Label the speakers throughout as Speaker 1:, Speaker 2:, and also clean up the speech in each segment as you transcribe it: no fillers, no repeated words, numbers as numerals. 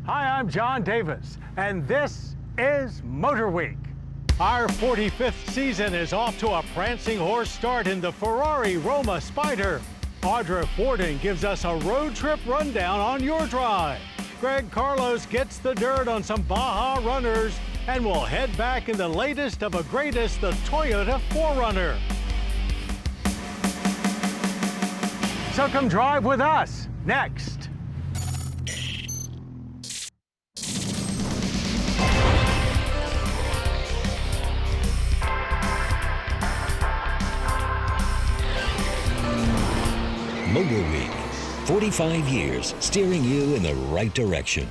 Speaker 1: Hi, I'm John Davis, and this is MotorWeek. Our 45th season is off to a prancing horse start in the Ferrari Roma Spider. Audra Fordin gives us a road trip rundown on your drive. Greg Carlos gets the dirt on some Baja runners, and we'll head back in the latest of a greatest, the Toyota 4Runner. So come drive with us next.
Speaker 2: MotorWeek, 45 years steering you in the right direction.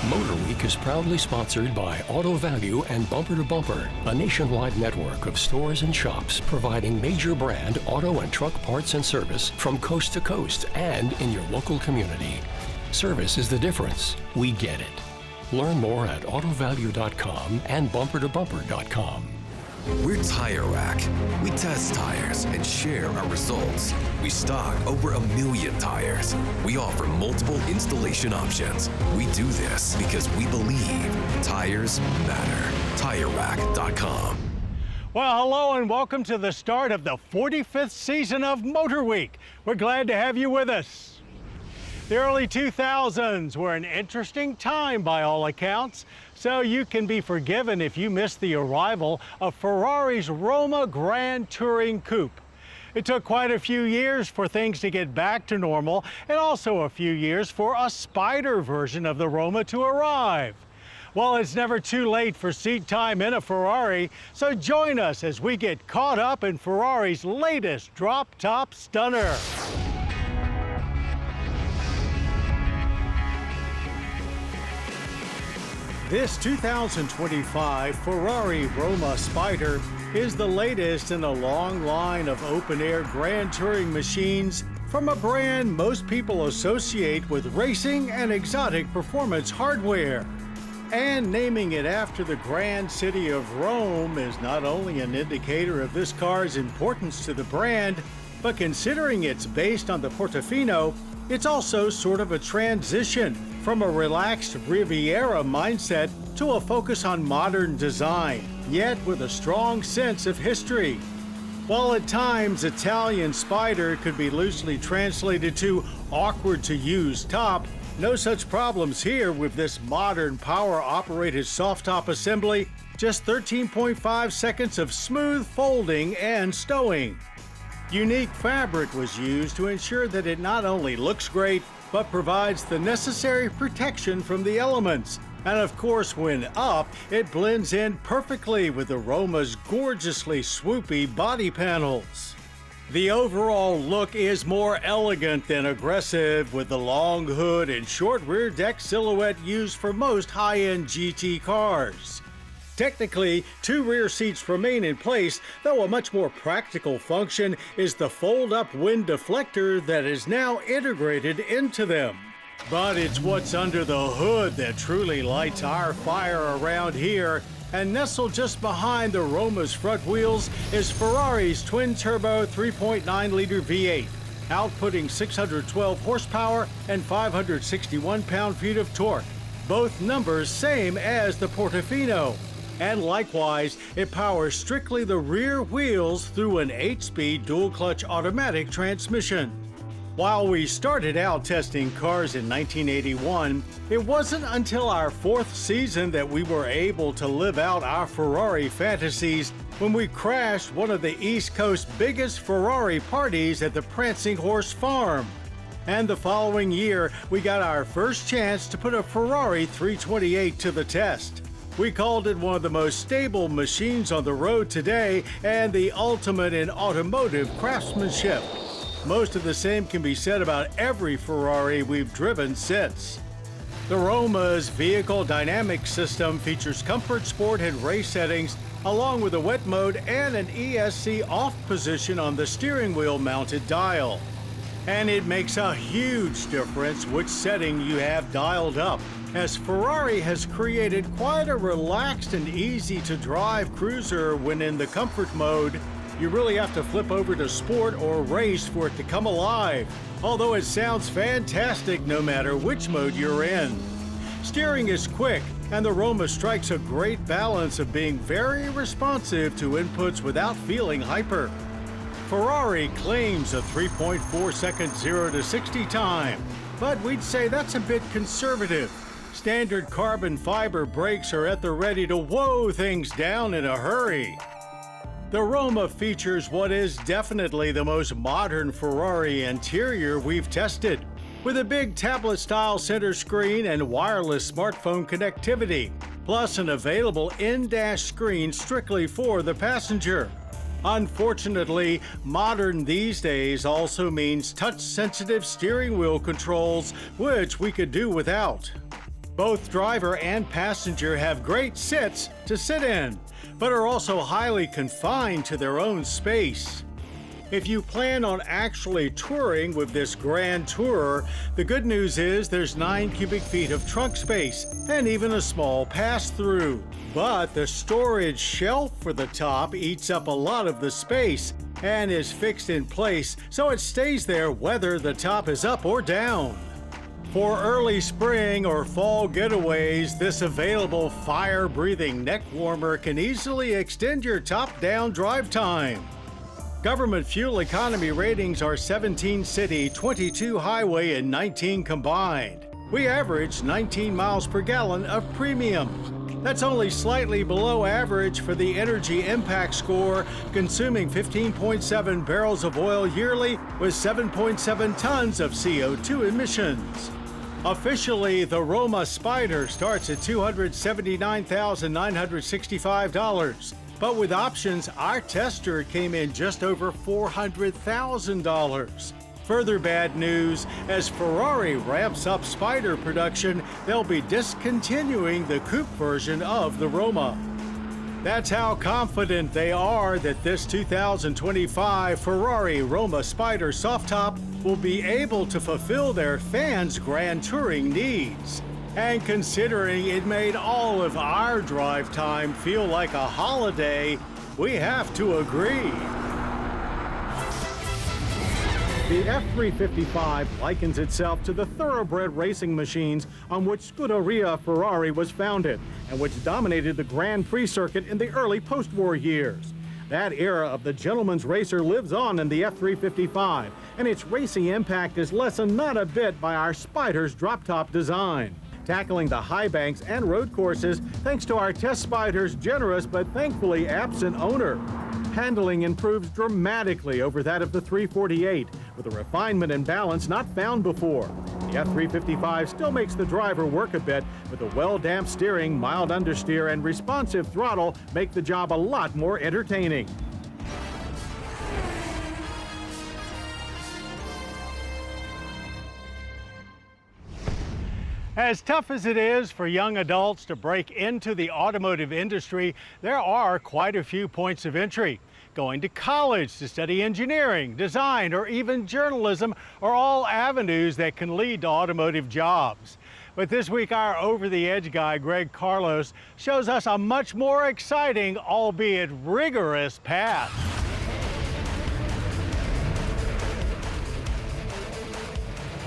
Speaker 3: MotorWeek is proudly sponsored by Auto Value and Bumper to Bumper, a nationwide network of stores and shops providing major brand auto and truck parts and service from coast to coast and in your local community. Service is the difference. We get it. Learn more at autovalue.com and bumpertobumper.com.
Speaker 4: We're Tire Rack. We test tires and share our results. We stock over 1 million tires. We offer multiple installation options. We do this because we believe tires matter. TireRack.com.
Speaker 1: Well, hello and welcome to the start of the 45th season of MotorWeek. We're glad to have you with us. The early 2000s were an interesting time by all accounts, so you can be forgiven if you missed the arrival of Ferrari's Roma Grand Touring Coupe. It took quite a few years for things to get back to normal, and also a few years for a Spider version of the Roma to arrive. Well, it's never too late for seat time in a Ferrari, so join us as we get caught up in Ferrari's latest drop-top stunner. This 2025 Ferrari Roma Spider is the latest in a long line of open-air grand touring machines from a brand most people associate with racing and exotic performance hardware. And naming it after the grand city of Rome is not only an indicator of this car's importance to the brand, but considering it's based on the Portofino, it's also sort of a transition from a relaxed Riviera mindset to a focus on modern design, yet with a strong sense of history. While at times Italian Spider could be loosely translated to awkward to use top, no such problems here with this modern power-operated soft-top assembly, just 13.5 seconds of smooth folding and stowing. Unique fabric was used to ensure that it not only looks great, but provides the necessary protection from the elements. And of course, when up, it blends in perfectly with the Roma's gorgeously swoopy body panels. The overall look is more elegant than aggressive, with the long hood and short rear deck silhouette used for most high-end GT cars. Technically, 2 rear seats remain in place, though a much more practical function is the fold-up wind deflector that is now integrated into them. But it's what's under the hood that truly lights our fire around here, and nestled just behind the Roma's front wheels is Ferrari's twin-turbo 3.9-liter V8, outputting 612 horsepower and 561 pound-feet of torque, both numbers same as the Portofino. And likewise, it powers strictly the rear wheels through an 8-speed dual-clutch automatic transmission. While we started out testing cars in 1981, it wasn't until our 4th season that we were able to live out our Ferrari fantasies when we crashed one of the East Coast's biggest Ferrari parties at the Prancing Horse Farm. And the following year, we got our first chance to put a Ferrari 328 to the test. We called it one of the most stable machines on the road today and the ultimate in automotive craftsmanship. Most of the same can be said about every Ferrari we've driven since. The Roma's vehicle dynamics system features comfort, sport, and race settings, along with a wet mode and an ESC off position on the steering wheel mounted dial. And it makes a huge difference which setting you have dialed up, as Ferrari has created quite a relaxed and easy to drive cruiser when in the comfort mode. You really have to flip over to sport or race for it to come alive. although it sounds fantastic no matter which mode you're in. Steering is quick, and the Roma strikes a great balance of being very responsive to inputs without feeling hyper. Ferrari claims a 3.4-second 0 to 60 time, but we'd say that's a bit conservative. Standard carbon fiber brakes are at the ready to whoa things down in a hurry. The Roma features what is definitely the most modern Ferrari interior we've tested, with a big tablet-style center screen and wireless smartphone connectivity, plus an available in-dash screen strictly for the passenger. Unfortunately, modern these days also means touch-sensitive steering wheel controls, which we could do without. Both driver and passenger have great sits to sit in, but are also highly confined to their own space. If you plan on actually touring with this Grand Tourer, the good news is there's 9 cubic feet of trunk space and even a small pass-through. But the storage shelf for the top eats up a lot of the space and is fixed in place, so it stays there whether the top is up or down. For early spring or fall getaways, this available fire-breathing neck warmer can easily extend your top-down drive time. Government fuel economy ratings are 17 city, 22 highway, and 19 combined. We averaged 19 miles per gallon of premium. That's only slightly below average for the Energy Impact Score, consuming 15.7 barrels of oil yearly with 7.7 tons of CO2 emissions. Officially, the Roma Spider starts at $279,965. But with options, our tester came in just over $400,000. Further bad news, as Ferrari ramps up Spider production, they'll be discontinuing the coupe version of the Roma. That's how confident they are that this 2025 Ferrari Roma Spider soft top will be able to fulfill their fans' grand touring needs. And considering it made all of our drive time feel like a holiday, we have to agree. The F355 likens itself to the thoroughbred racing machines on which Scuderia Ferrari was founded and which dominated the Grand Prix circuit in the early post-war years. That era of the gentleman's racer lives on in the F355, and its racing impact is lessened not a bit by our Spider's drop-top design, tackling the high banks and road courses thanks to our test Spider's generous but thankfully absent owner. Handling improves dramatically over that of the 348, with a refinement and balance not found before. The F355 still makes the driver work a bit, but the well-damped steering, mild understeer, and responsive throttle make the job a lot more entertaining. As tough as it is for young adults to break into the automotive industry, there are quite a few points of entry. Going to college to study engineering, design, or even journalism are all avenues that can lead to automotive jobs. But this week, our over-the-edge guy, Greg Carlos, shows us a much more exciting, albeit rigorous path.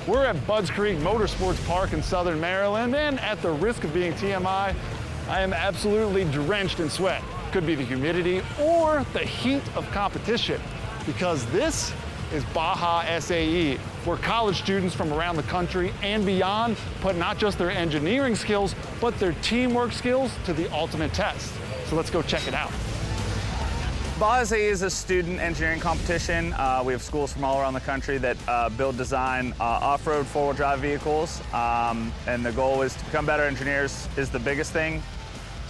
Speaker 5: We're at Budds Creek Motorsports Park in Southern Maryland, and at the risk of being TMI, I am absolutely drenched in sweat. Could be the humidity or the heat of competition, because this is Baja SAE, where college students from around the country and beyond put not just their engineering skills, but their teamwork skills to the ultimate test. So let's go check it out.
Speaker 6: Baja SAE is a student engineering competition. We have schools from all around the country that build, design off-road four-wheel drive vehicles, and the goal is to become better engineers is the biggest thing.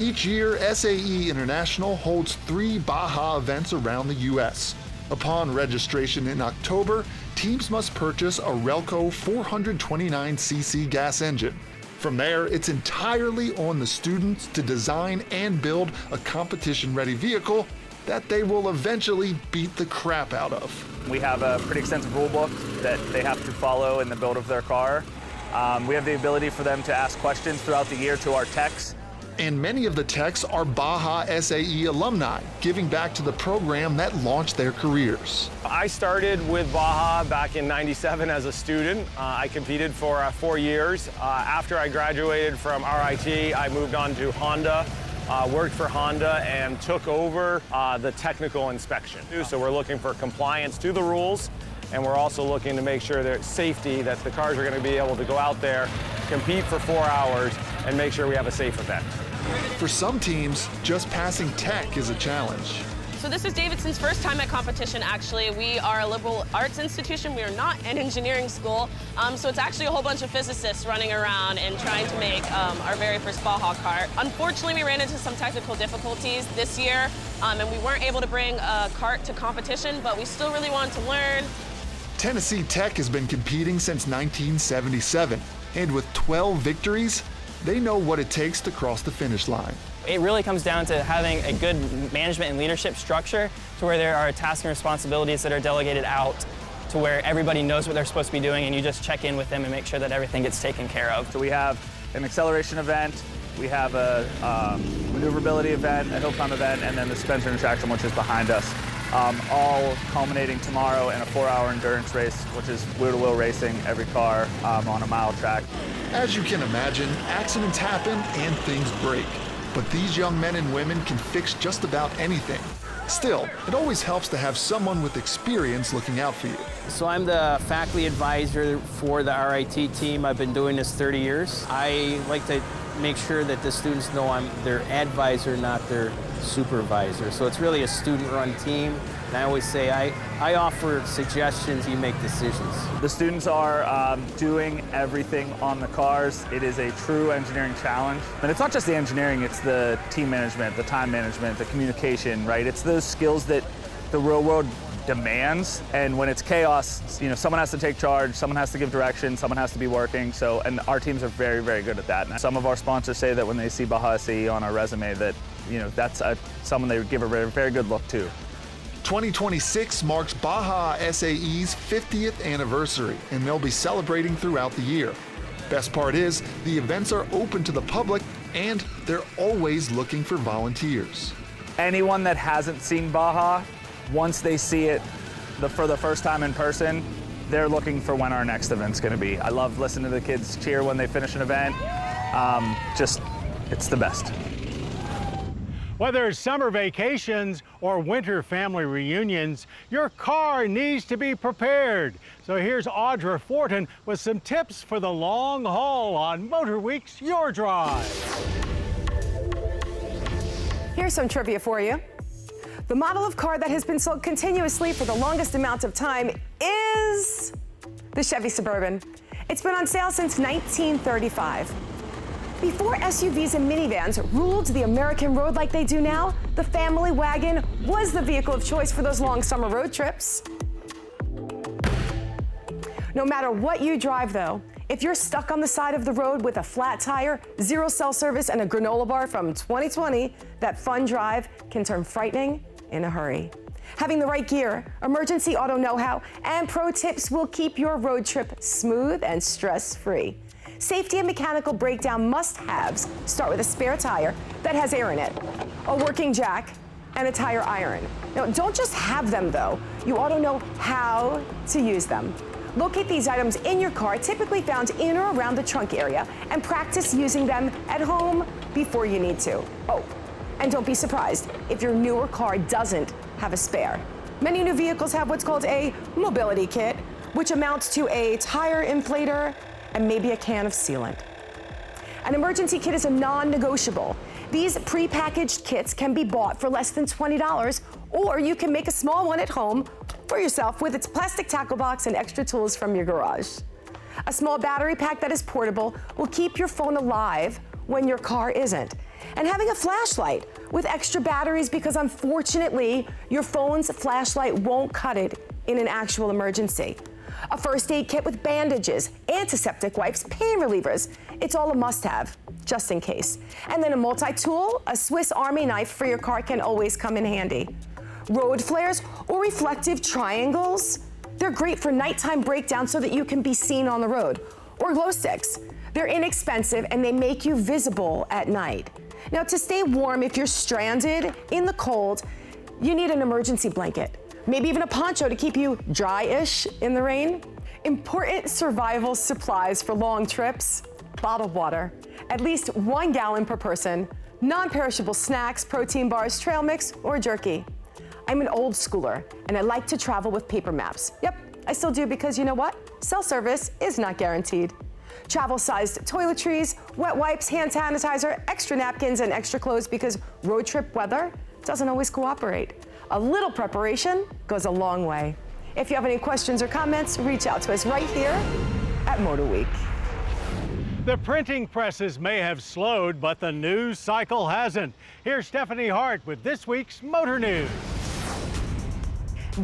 Speaker 7: Each year, SAE International holds 3 Baja events around the U.S. Upon registration in October, teams must purchase a Relco 429cc gas engine. From there, it's entirely on the students to design and build a competition-ready vehicle that they will eventually beat the crap out of.
Speaker 6: We have a pretty extensive rule book that they have to follow in the build of their car. We have the ability for them to ask questions throughout the year to our techs.
Speaker 7: And many of the techs are Baja SAE alumni, giving back to the program that launched their careers.
Speaker 8: I started with Baja back in '97 as a student. I competed for 4 years. After I graduated from RIT, I moved on to Honda, worked for Honda, and took over the technical inspection. So we're looking for compliance to the rules, and we're also looking to make sure that safety, that the cars are going to be able to go out there, compete for 4 hours, and make sure we have a safe event.
Speaker 7: For some teams, just passing tech is a challenge.
Speaker 9: So this is Davidson's first time at competition, actually. We are a liberal arts institution. We are not an engineering school. So it's actually a whole bunch of physicists running around and trying to make our very first Baja kart. Unfortunately, we ran into some technical difficulties this year, and we weren't able to bring a kart to competition, but we still really wanted to learn.
Speaker 7: Tennessee Tech has been competing since 1977, and with 12 victories, they know what it takes to cross the finish line.
Speaker 10: It really comes down to having a good management and leadership structure to where there are tasks and responsibilities that are delegated out to where everybody knows what they're supposed to be doing, and you just check in with them and make sure that everything gets taken care of.
Speaker 6: So we have an acceleration event, we have a maneuverability event, a hill climb event, and then the suspension and traction, which is behind us. All culminating tomorrow in a 4-hour endurance race, which is wheel-to-wheel racing, every car on a mile track.
Speaker 7: As you can imagine, accidents happen and things break. But these young men and women can fix just about anything. Still, it always helps to have someone with experience looking out for you.
Speaker 11: So I'm the faculty advisor for the RIT team. I've been doing this 30 years. I like to make sure that the students know I'm their advisor, not their supervisor. So it's really a student-run team. And I always say I offer suggestions, you make decisions.
Speaker 6: The students are doing everything on the cars. It is a true engineering challenge. And it's not just the engineering, it's the team management, the time management, the communication, right? It's those skills that the real world demands. And when it's chaos, you know, someone has to take charge, someone has to give direction, someone has to be working. So, and our teams are very, very good at that. And some of our sponsors say that when they see Baja SAE on our resume that, you know, that's someone they would give a very, very good look to.
Speaker 7: 2026 marks Baja SAE's 50th anniversary, and they'll be celebrating throughout the year. Best part is, the events are open to the public, and they're always looking for volunteers.
Speaker 6: Anyone that hasn't seen Baja, once they see it for the first time in person, they're looking for when our next event's gonna be. I love listening to the kids cheer when they finish an event. It's the best.
Speaker 1: Whether it's summer vacations or winter family reunions, your car needs to be prepared. So here's Audra Fordin with some tips for the long haul on MotorWeek's Your Drive.
Speaker 12: Here's some trivia for you. The model of car that has been sold continuously for the longest amount of time is the Chevy Suburban. It's been on sale since 1935. Before SUVs and minivans ruled the American road like they do now, the family wagon was the vehicle of choice for those long summer road trips. No matter what you drive, though, if you're stuck on the side of the road with a flat tire, zero cell service, and a granola bar from 2020, that fun drive can turn frightening in a hurry. Having the right gear, emergency auto know-how, and pro tips will keep your road trip smooth and stress-free. Safety and mechanical breakdown must-haves start with a spare tire that has air in it, a working jack, and a tire iron. Now, don't just have them, though. You ought to know how to use them. Locate these items in your car, typically found in or around the trunk area, and practice using them at home before you need to. Oh, and don't be surprised if your newer car doesn't have a spare. Many new vehicles have what's called a mobility kit, which amounts to a tire inflator and maybe a can of sealant. An emergency kit is a non-negotiable. These pre-packaged kits can be bought for less than $20, or you can make a small one at home for yourself with its plastic tackle box and extra tools from your garage. A small battery pack that is portable will keep your phone alive when your car isn't. And having a flashlight with extra batteries, because unfortunately, your phone's flashlight won't cut it in an actual emergency. A first aid kit with bandages, antiseptic wipes, pain relievers. It's all a must-have, just in case. And then a multi-tool, a Swiss Army knife for your car can always come in handy. Road flares or reflective triangles, they're great for nighttime breakdown so that you can be seen on the road. Or glow sticks. They're inexpensive and they make you visible at night. Now, to stay warm if you're stranded in the cold, you need an emergency blanket, maybe even a poncho to keep you dry-ish in the rain. Important survival supplies for long trips: bottled water, at least 1 gallon per person, non-perishable snacks, protein bars, trail mix, or jerky. I'm an old schooler, and I like to travel with paper maps. Yep, I still do, because you know what? Cell service is not guaranteed. Travel-sized toiletries, wet wipes, hand sanitizer, extra napkins, and extra clothes, because road trip weather doesn't always cooperate. A little preparation goes a long way. If you have any questions or comments, reach out to us right here at MotorWeek.
Speaker 1: The printing presses may have slowed, but the news cycle hasn't. Here's Stephanie Hart with this week's Motor News.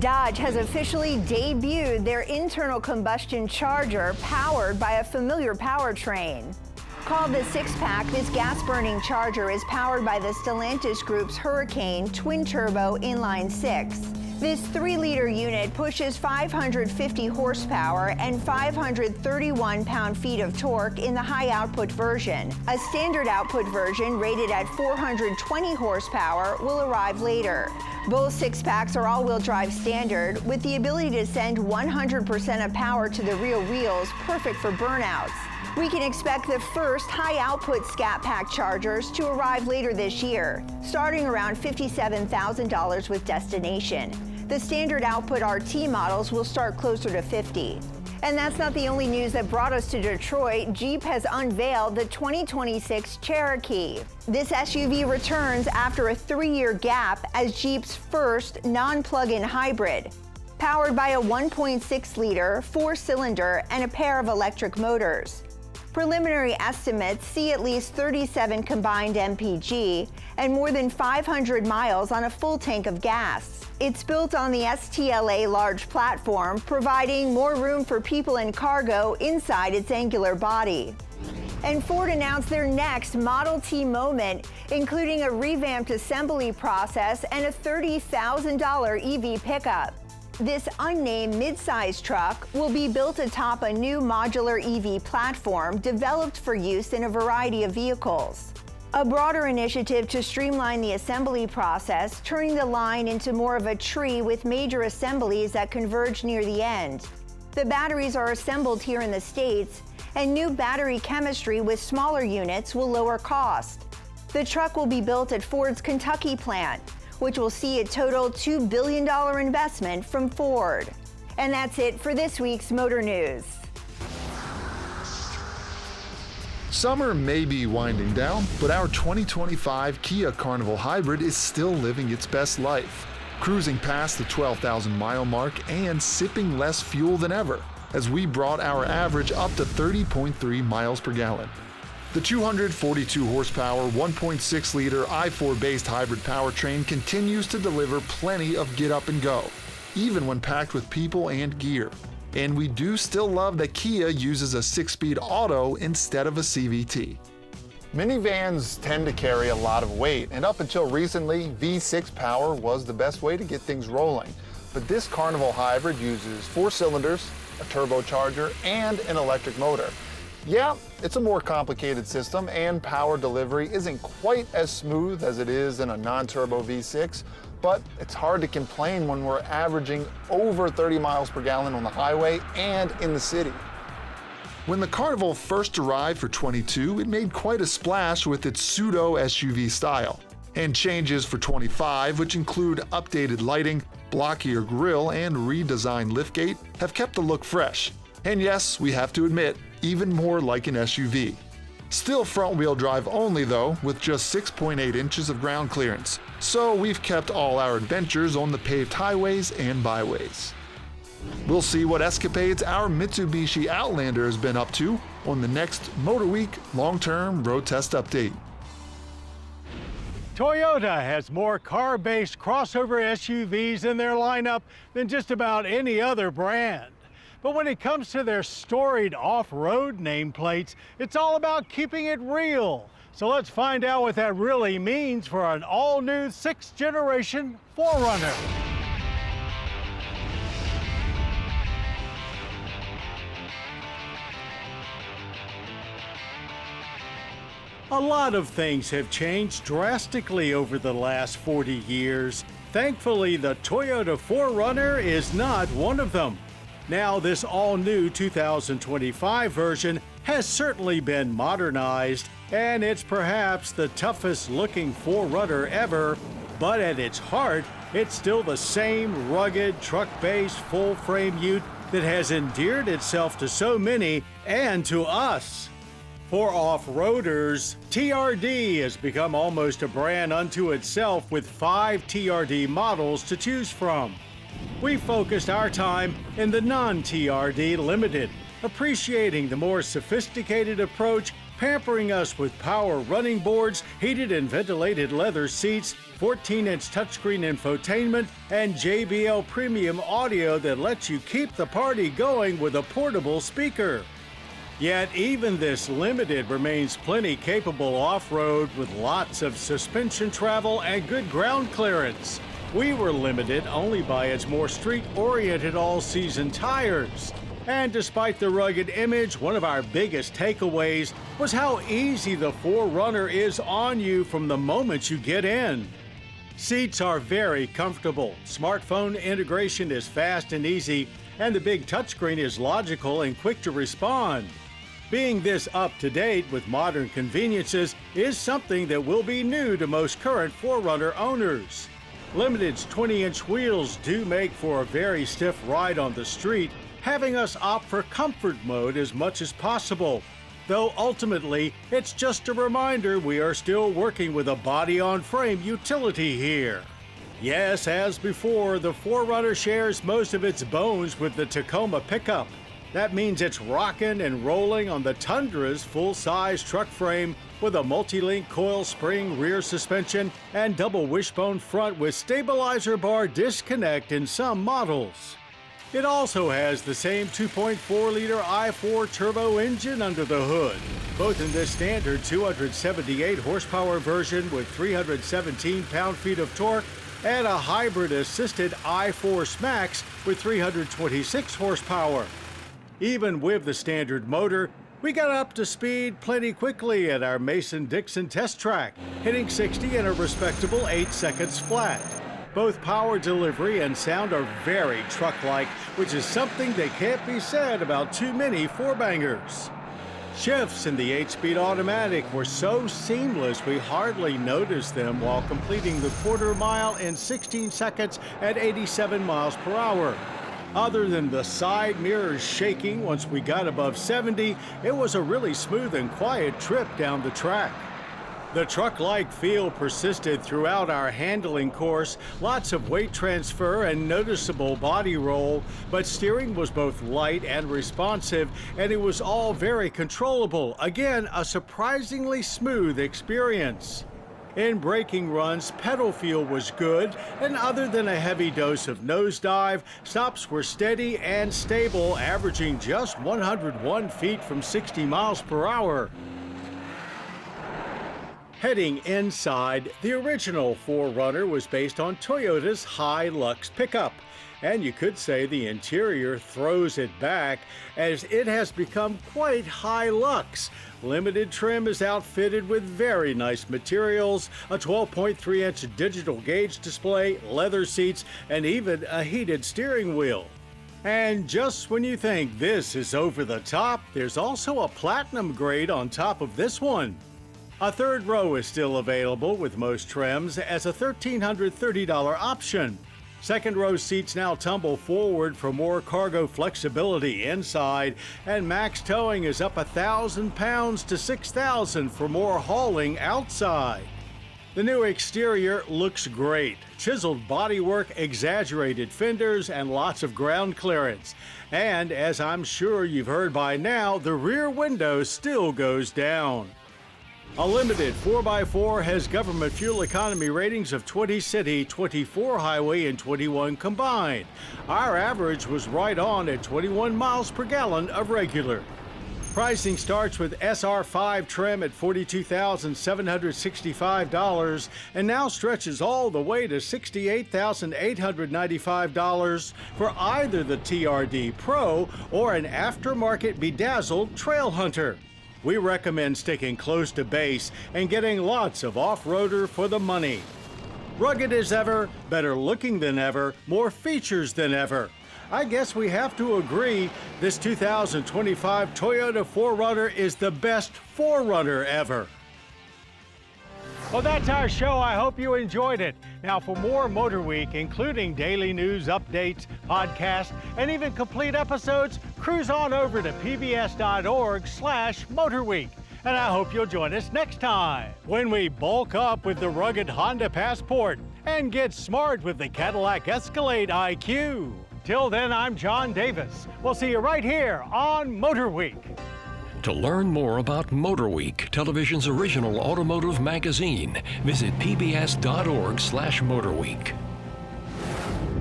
Speaker 13: Dodge has officially debuted their internal combustion Charger powered by a familiar powertrain. Called the Six-Pack, this gas-burning Charger is powered by the Stellantis Group's Hurricane twin-turbo inline-six. This 3-liter unit pushes 550 horsepower and 531 pound-feet of torque in the high-output version. A standard output version rated at 420 horsepower will arrive later. Both six-packs are all-wheel drive standard, with the ability to send 100% of power to the rear wheels, perfect for burnouts. We can expect the first high-output Scat Pack Chargers to arrive later this year, starting around $57,000 with destination. The standard output RT models will start closer to $50,000. And that's not the only news that brought us to Detroit. Jeep has unveiled the 2026 Cherokee. This SUV returns after a 3-year gap as Jeep's first non-plug-in hybrid, powered by a 1.6-liter 4-cylinder and a pair of electric motors. Preliminary estimates see at least 37 combined MPG and more than 500 miles on a full tank of gas. It's built on the STLA large platform, providing more room for people and cargo inside its angular body. And Ford announced their next Model T moment, including a revamped assembly process and a $30,000 EV pickup. This unnamed midsize truck will be built atop a new modular EV platform developed for use in a variety of vehicles. A broader initiative to streamline the assembly process, turning the line into more of a tree with major assemblies that converge near the end. The batteries are assembled here in the States, and new battery chemistry with smaller units will lower cost. The truck will be built at Ford's Kentucky plant, which will see a total $2 billion investment from Ford. And that's it for this week's Motor News.
Speaker 7: Summer may be winding down, but our 2025 Kia Carnival Hybrid is still living its best life, cruising past the 12,000-mile mark and sipping less fuel than ever, as we brought our average up to 30.3 miles per gallon. The 242 horsepower, 1.6-liter i4-based hybrid powertrain continues to deliver plenty of get up and go, even when packed with people and gear. And we do still love that Kia uses a 6-speed auto instead of a CVT.
Speaker 14: Minivans tend to carry a lot of weight, and up until recently, V6 power was the best way to get things rolling. But this Carnival Hybrid uses 4 cylinders, a turbocharger, and an electric motor. Yeah, it's a more complicated system, and power delivery isn't quite as smooth as it is in a non-turbo V6, but it's hard to complain when we're averaging over 30 miles per gallon on the highway and in the city.
Speaker 7: When the Carnival first arrived for 22, it made quite a splash with its pseudo-SUV style. And changes for 25, which include updated lighting, blockier grille, and redesigned liftgate, have kept the look fresh. And yes, we have to admit, even more like an SUV. Still front-wheel drive only though, with just 6.8 inches of ground clearance. So we've kept all our adventures on the paved highways and byways. We'll see what escapades our Mitsubishi Outlander has been up to on the next MotorWeek long-term road test update.
Speaker 1: Toyota has more car-based crossover SUVs in their lineup than just about any other brand. But when it comes to their storied off-road nameplates, it's all about keeping it real. So let's find out what that really means for an all-new 6th-generation 4Runner. A lot of things have changed drastically over the last 40 years. Thankfully, the Toyota 4Runner is not one of them. Now, this all-new 2025 version has certainly been modernized, and it's perhaps the toughest-looking 4Runner ever, but at its heart, it's still the same rugged, truck-based, full-frame ute that has endeared itself to so many and to us. For off-roaders, TRD has become almost a brand unto itself with 5 TRD models to choose from. We focused our time in the non-TRD Limited, appreciating the more sophisticated approach, pampering us with power running boards, heated and ventilated leather seats, 14-inch touchscreen infotainment, and JBL premium audio that lets you keep the party going with a portable speaker. Yet even this Limited remains plenty capable off-road with lots of suspension travel and good ground clearance. We were limited only by its more street-oriented all-season tires. And despite the rugged image, one of our biggest takeaways was how easy the 4Runner is on you from the moment you get in. Seats are very comfortable, smartphone integration is fast and easy, and the big touchscreen is logical and quick to respond. Being this up-to-date with modern conveniences is something that will be new to most current 4Runner owners. Limited's 20-inch wheels do make for a very stiff ride on the street, having us opt for comfort mode as much as possible. Though ultimately, it's just a reminder we are still working with a body-on-frame utility here. Yes, as before, the 4Runner shares most of its bones with the Tacoma pickup. That means it's rocking and rolling on the Tundra's full-size truck frame with a multi-link coil spring rear suspension and double wishbone front with stabilizer bar disconnect in some models. It also has the same 2.4-liter i4 turbo engine under the hood, both in this standard 278 horsepower version with 317 pound-feet of torque and a hybrid assisted i4 Smax with 326 horsepower. Even with the standard motor, we got up to speed plenty quickly at our Mason-Dixon test track, hitting 60 in a respectable 8 seconds flat. Both power delivery and sound are very truck-like, which is something that can't be said about too many 4-bangers. Shifts in the 8-speed automatic were so seamless we hardly noticed them while completing the quarter mile in 16 seconds at 87 miles per hour. Other than the side mirrors shaking once we got above 70, it was a really smooth and quiet trip down the track. The truck-like feel persisted throughout our handling course, lots of weight transfer and noticeable body roll, but steering was both light and responsive, and it was all very controllable. Again, a surprisingly smooth experience. In braking runs, pedal feel was good, and other than a heavy dose of nosedive, stops were steady and stable, averaging just 101 feet from 60 miles per hour. Heading inside, the original 4Runner was based on Toyota's Hilux pickup, and you could say the interior throws it back as it has become quite Hilux. Limited trim is outfitted with very nice materials, a 12.3-inch digital gauge display, leather seats, and even a heated steering wheel. And just when you think this is over the top, there's also a platinum grade on top of this one. A third row is still available with most trims as a $1,330 option. Second row seats now tumble forward for more cargo flexibility inside, and max towing is up 1,000 pounds to 6,000 for more hauling outside. The new exterior looks great. Chiseled bodywork, exaggerated fenders, and lots of ground clearance. And as I'm sure you've heard by now, the rear window still goes down. A limited 4x4 has government fuel economy ratings of 20 city, 24 highway, and 21 combined. Our average was right on at 21 miles per gallon of regular. Pricing starts with SR5 trim at $42,765 and now stretches all the way to $68,895 for either the TRD Pro or an aftermarket bedazzled Trail Hunter. we recommend sticking close to base and getting lots of off-roader for the money. Rugged as ever, better looking than ever, more features than ever. I guess we have to agree this 2025 Toyota 4Runner is the best 4Runner ever. Well, that's our show. I hope you enjoyed it. Now, for more MotorWeek, including daily news, updates, podcasts, and even complete episodes, cruise on over to pbs.org/MotorWeek. And I hope you'll join us next time when we bulk up with the rugged Honda Passport and get smart with the Cadillac Escalade IQ. Till then, I'm John Davis. We'll see you right here on MotorWeek.
Speaker 3: To learn more about MotorWeek, television's original automotive magazine, visit pbs.org/MotorWeek.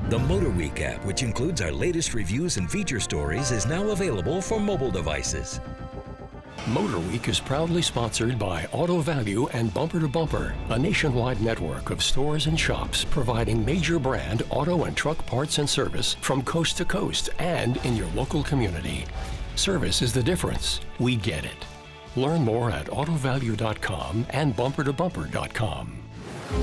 Speaker 2: The MotorWeek app, which includes our latest reviews and feature stories, is now available for mobile devices.
Speaker 3: MotorWeek is proudly sponsored by Auto Value and Bumper to Bumper, a nationwide network of stores and shops providing major brand auto and truck parts and service from coast to coast and in your local community. Service is the difference. We get it. Learn more at autovalue.com and bumpertobumper.com.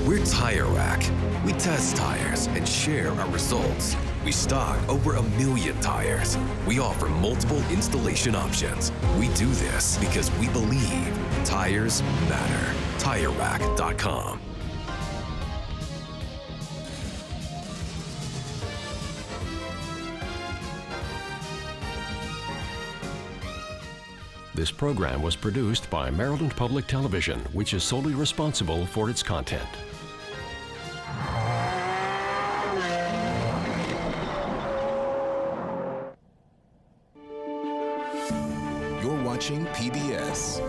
Speaker 4: We're Tire Rack. We test tires and share our results. We stock over 1 million tires. We offer multiple installation options. We do this because we believe tires matter. TireRack.com.
Speaker 3: This program was produced by Maryland Public Television, which is solely responsible for its content.
Speaker 15: You're watching PBS.